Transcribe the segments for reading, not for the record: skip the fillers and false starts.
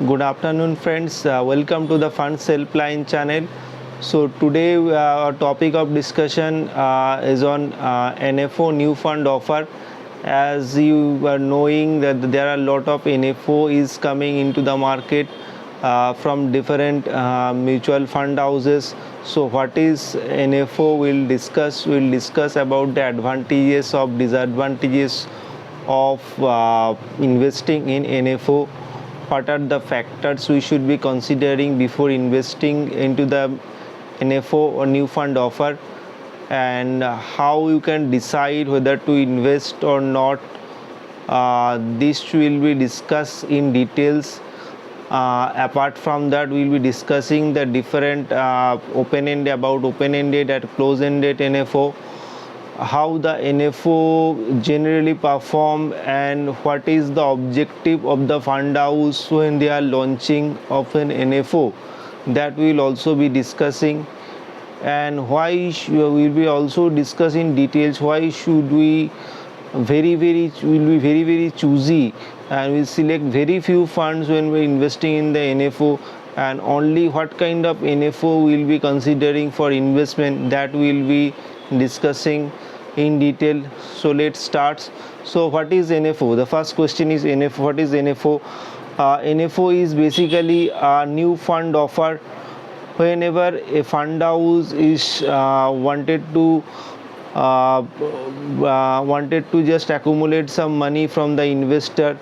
Good afternoon, friends. Welcome to the Funds Helpline channel. So today our topic of discussion is on NFO new fund offer. As you are knowing that there are a lot of NFO is coming into the market from different mutual fund houses. So what is NFO? We'll discuss about the advantages of disadvantages of investing in NFO. What are the factors we should be considering before investing into the NFO or new fund offer, and how you can decide whether to invest or not. This will be discussed in details. Apart from that, we will be discussing the different open-ended and close-ended NFO, how the NFO generally perform, and what is the objective of the fund house when they are launching of an NFO. That we will also be discussing, and why we'll be also discussing details why should we will be very choosy, and we'll select very few funds when we're investing in the NFO, and only what kind of NFO we'll be considering for investment. That we'll be discussing in detail. So let's start. So what is NFO? The first question is NFO. What is NFO? NFO is basically a new fund offer. Whenever a fund house is wanted to just accumulate some money from the investor,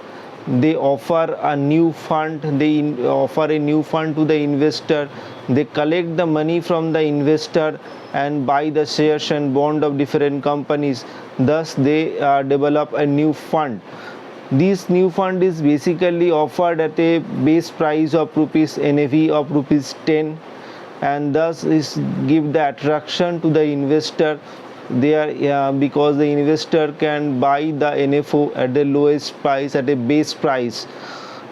they offer a new fund. Offer a new fund to the investor. They collect the money from the investor and buy the shares and bond of different companies. Thus they develop a new fund. This new fund is basically offered at a base price of rupees NAV of rupees 10, and thus is give the attraction to the investor there, because the investor can buy the NFO at the lowest price, at a base price.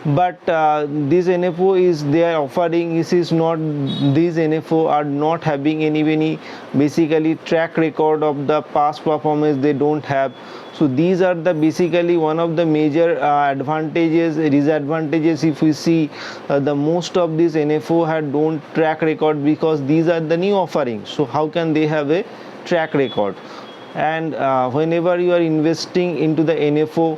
But this NFO is they are offering, this is not, these NFO are not having any basically track record of the past performance. They don't have. So these are the basically one of the major disadvantages. If we see, the most of these NFO don't track record, because these are the new offerings. So how can they have a track record? And whenever you are investing into the NFO,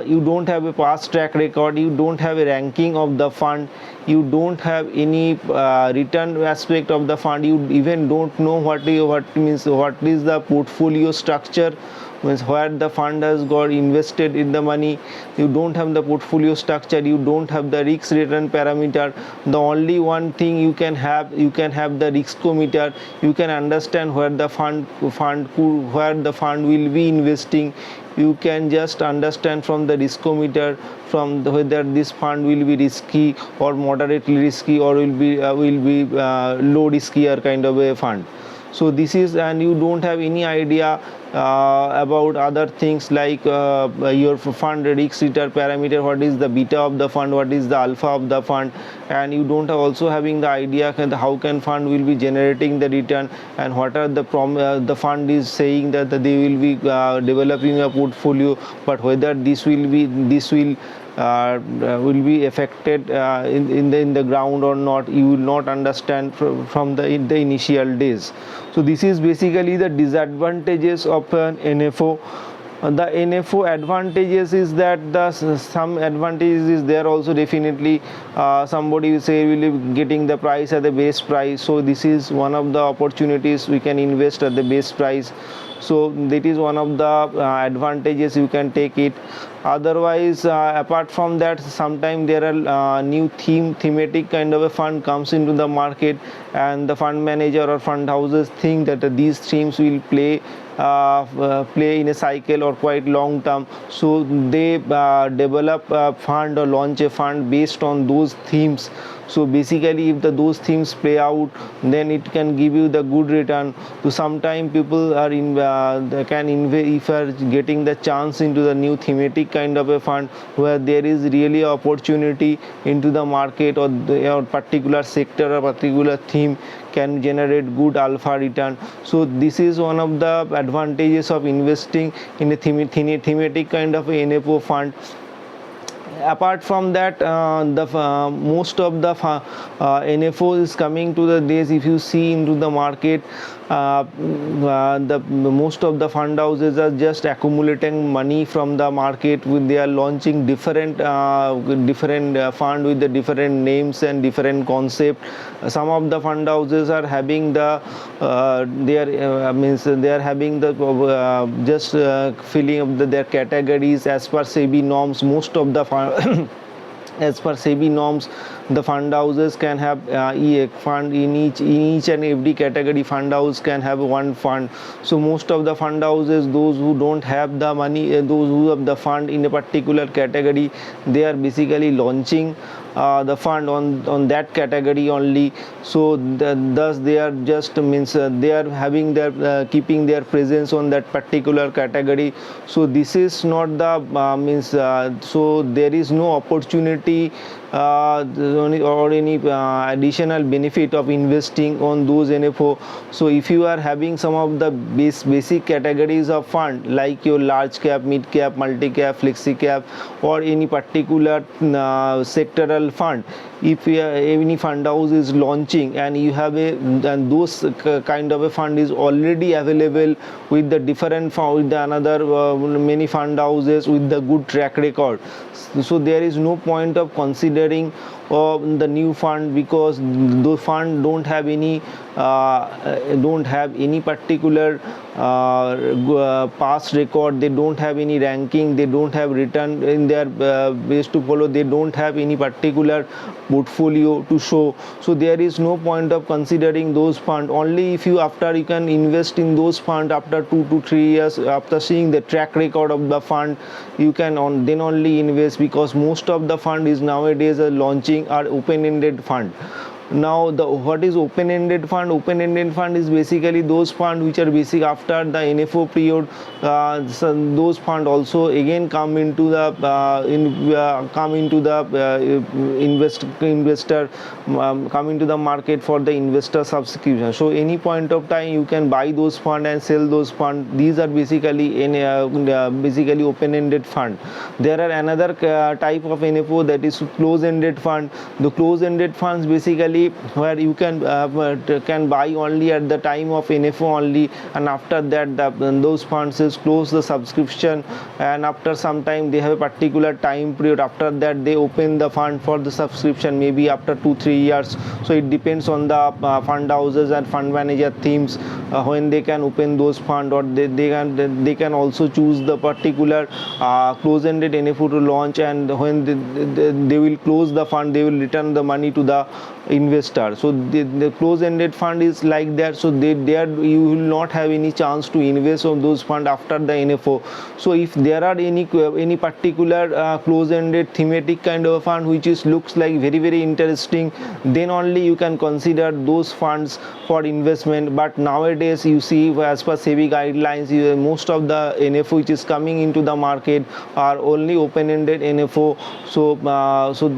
you don't have a past track record, you don't have a ranking of the fund, you don't have any return aspect of the fund, you even don't know what is the portfolio structure, means where the fund has got invested in the money. You don't have the portfolio structure, you don't have the risk return parameter. The only one thing you can have the riskometer. You can understand where the fund will be investing. You can just understand from the riskometer from whether this fund will be risky or moderately risky, or will be low riskier kind of a fund. So this is, and you don't have any idea about other things like your fund risk return parameter, what is the beta of the fund, what is the alpha of the fund, and you don't have also having the idea how can fund will be generating the return, and what are the fund is saying that they will be developing a portfolio, but whether this will be affected in the ground or not, you will not understand from the initial days. So this is basically the disadvantages of an NFO. The NFO advantages is that some advantages is there also. Definitely somebody will say will be getting the price at the base price. So this is one of the opportunities, we can invest at the base price. So that is one of the advantages, you can take it. Otherwise, apart from that, sometimes there are new thematic kind of a fund comes into the market, and the fund manager or fund houses think that these themes will play in a cycle or quite long term. So they develop a fund or launch a fund based on those themes. So basically, if those themes play out, then it can give you the good return. So sometimes people are if you are getting the chance into the new thematic kind of a fund where there is really opportunity into the market, or particular sector or particular theme can generate good alpha return. So this is one of the advantages of investing in a thematic kind of a NFO fund. apart from that, most of the NFO is coming to the days. If you see into the market, the most of the fund houses are just accumulating money from the market. They are launching different fund with the different names and different concept. Some of the fund houses are having the they are having the just filling up their categories as per SEBI norms. Most of the as per SEBI norms, the fund houses can have fund in each and every category. Fund house can have one fund. So most of the fund houses, those who don't have the money, those who have the fund in a particular category, they are basically launching the fund on that category only. So thus they are just they are having their keeping their presence on that particular category. So this is not the so there is no opportunity or any additional benefit of investing on those NFO. So if you are having some of the basic categories of fund, like your large cap, mid cap, multi cap, flexi cap, or any particular sectoral fund, if any fund house is launching and you have and those kind of a fund is already available with the different fund, with the another many fund houses with the good track record, so there is no point of considering the new fund, because those fund don't have any particular past record. They don't have any ranking, they don't have return in their ways to follow, they don't have any particular portfolio to show. So there is no point of considering those fund. Only if you can invest in those fund after 2 to 3 years, after seeing the track record of the fund, you can then only invest, because most of the fund is nowadays launching are open-ended fund. Now what is open-ended fund? Open-ended fund is basically those fund which are basic after the NFO period. So those fund also again come into the investor come into the market for the investor subscription. So any point of time you can buy those fund and sell those fund. These are basically basically open-ended fund. There are another type of NFO, that is close-ended fund. The close-ended funds basically where you can buy only at the time of NFO only, and after that those funds is close the subscription, and after some time they have a particular time period. After that they open the fund for the subscription, maybe after 2-3 years. So it depends on the fund houses and fund manager themes when they can open those fund, or they can also choose the particular close-ended NFO to launch, and when they will close the fund, they will return the money to the investor. So the close-ended fund is like that. So there you will not have any chance to invest on those fund after the NFO. So if there are any particular close-ended thematic kind of fund which looks like very interesting, then only you can consider those funds for investment. But nowadays you see, as per SEBI guidelines, most of the NFO which is coming into the market are only open-ended NFO. So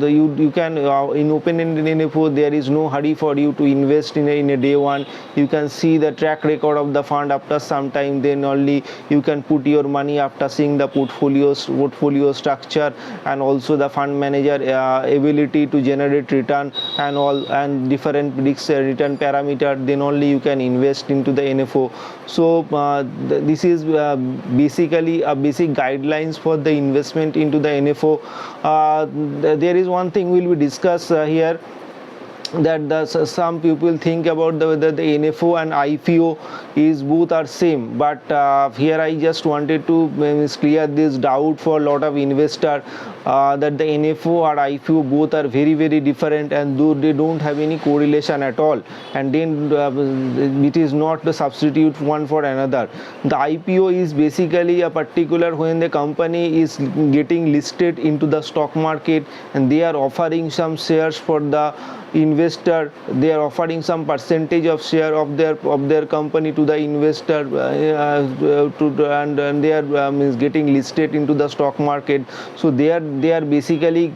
you can in open-ended NFO, there is no hurry for you to invest in a day one. You can see the track record of the fund after some time, then only you can put your money after seeing the portfolio structure, and also the fund manager ability to generate return and all, and different return parameter. Then only you can invest into the NFO. So this is basically a basic guidelines for the investment into the NFO. There is one thing will be discussed here, that some people think about whether the NFO and IPO is both are same, but here I just wanted to clear this doubt for a lot of investor, that the NFO or IPO both are very different, and they don't have any correlation at all, and then it is not the substitute one for another. The IPO is basically a particular when the company is getting listed into the stock market, and they are offering some shares for the investor, they are offering some percentage of share of their company to the investor, and they are means getting listed into the stock market. So they are basically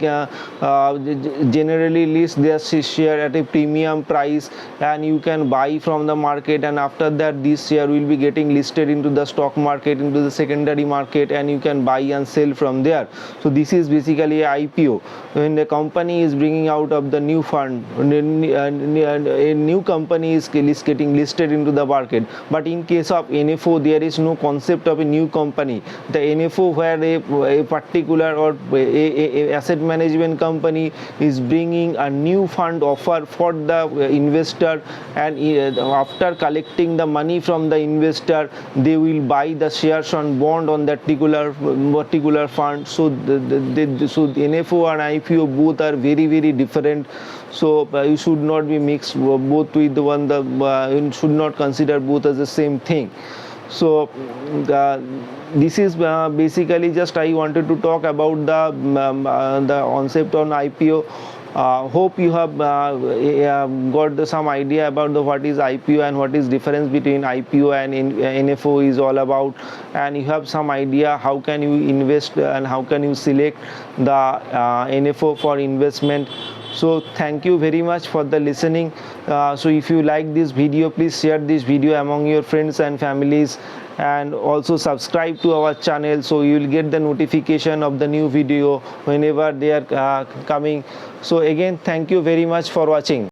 generally list their share at a premium price, and you can buy from the market, and after that this share will be getting listed into the stock market, into the secondary market, and you can buy and sell from there. So this is basically IPO. When the company is bringing out of the new fund, a new company is getting listed into the market. But in case of NFO, there is no concept of a new company. The NFO, where a particular or a asset management company is bringing a new fund offer for the investor, and after collecting the money from the investor, they will buy the shares on bond on that particular fund. So so the NFO and IPO both are very different. So you should not be mixed both with one. You should not consider both as the same thing. So this is basically just I wanted to talk about the concept on IPO. Hope you have got some idea about what is IPO and what is difference between IPO and NFO is all about, and you have some idea how can you invest and how can you select the NFO for investment. So thank you very much for the listening. So if you like this video, please share this video among your friends and families, and also subscribe to our channel so you will get the notification of the new video whenever they are coming. So again, thank you very much for watching.